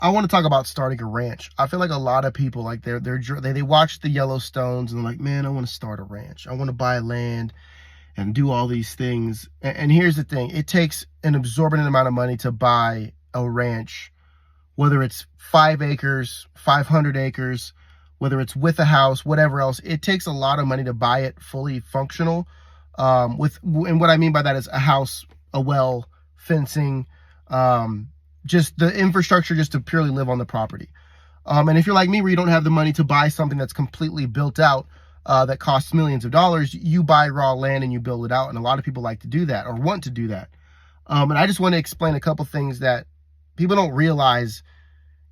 I want to talk about starting a ranch. I feel like a lot of people, like they watch the Yellowstones and they're like, man, I want to start a ranch. I want to buy land and do all these things. And here's the thing: it takes an exorbitant amount of money to buy a ranch, whether it's 5 acres, 500 acres, whether it's with a house, whatever else. It takes a lot of money to buy it fully functional. And what I mean by that is a house, a well, fencing, just the infrastructure just to purely live on the property. And if you're like me, where you don't have the money to buy something that's completely built out, that costs millions of dollars, you buy raw land and you build it out. And a lot of people like to do that or want to do that. And I just want to explain a couple things that people don't realize.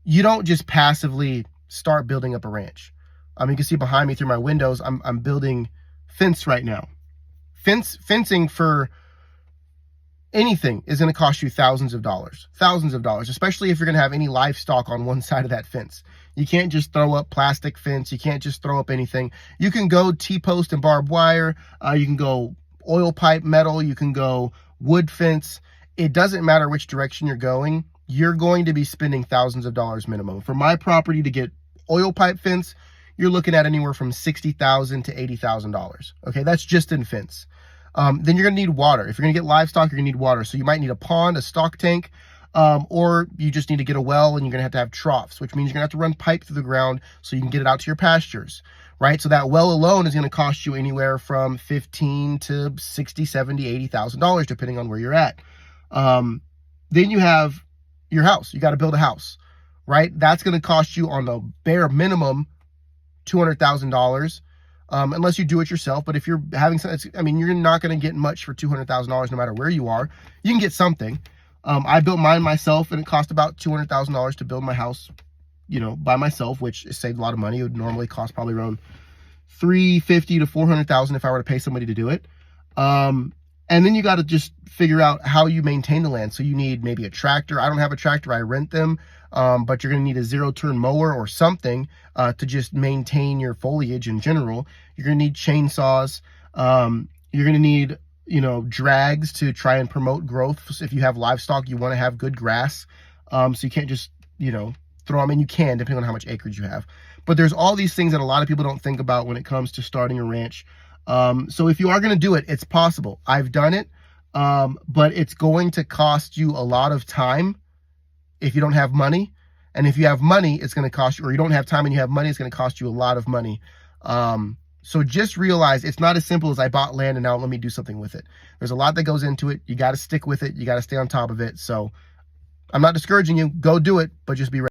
You don't just passively start building up a ranch. You can see behind me through my windows, I'm building fence right now. Fencing for anything is going to cost you thousands of dollars, especially if you're going to have any livestock on one side of that fence. You can't just throw up plastic fence. You can't just throw up anything. You can go T-post and barbed wire. You can go oil pipe metal. You can go wood fence. It doesn't matter which direction you're going. You're going to be spending thousands of dollars minimum. For my property to get oil pipe fence, you're looking at anywhere from $60,000 to $80,000. Okay, that's just in fence. Then you're going to need water. If you're going to get livestock, you're going to need water. So you might need a pond, a stock tank, or you just need to get a well, and you're going to have troughs, which means you're going to have to run pipe through the ground so you can get it out to your pastures, right? So that well alone is going to cost you anywhere from $15,000 to $60,000, $70,000, $80,000, depending on where you're at. Then you have your house. You got to build a house, right? That's going to cost you on the bare minimum $200,000. Unless you do it yourself. But if you're having something, you're not going to get much for $200,000 no matter where you are. You can get something. I built mine myself, and it cost about $200,000 to build my house, by myself, which saved a lot of money. It would normally cost probably around $350,000 to $400,000 if I were to pay somebody to do it. And then you got to just figure out how you maintain the land. So you need maybe a tractor. I don't have a tractor. I rent them. But you're going to need a 0-turn mower or something to just maintain your foliage in general. You're going to need chainsaws. You're going to need, drags to try and promote growth. So if you have livestock, you want to have good grass. So you can't just, throw them in. You can, depending on how much acreage you have. But there's all these things that a lot of people don't think about when it comes to starting a ranch. So if you are going to do it, it's possible. I've done it. But it's going to cost you a lot of time if you don't have money. And if you have money, it's going to cost you, or you don't have time and you have money, it's going to cost you a lot of money. So just realize it's not as simple as I bought land and now let me do something with it. There's a lot that goes into it. You got to stick with it. You got to stay on top of it. So I'm not discouraging you. Go do it, but just be ready.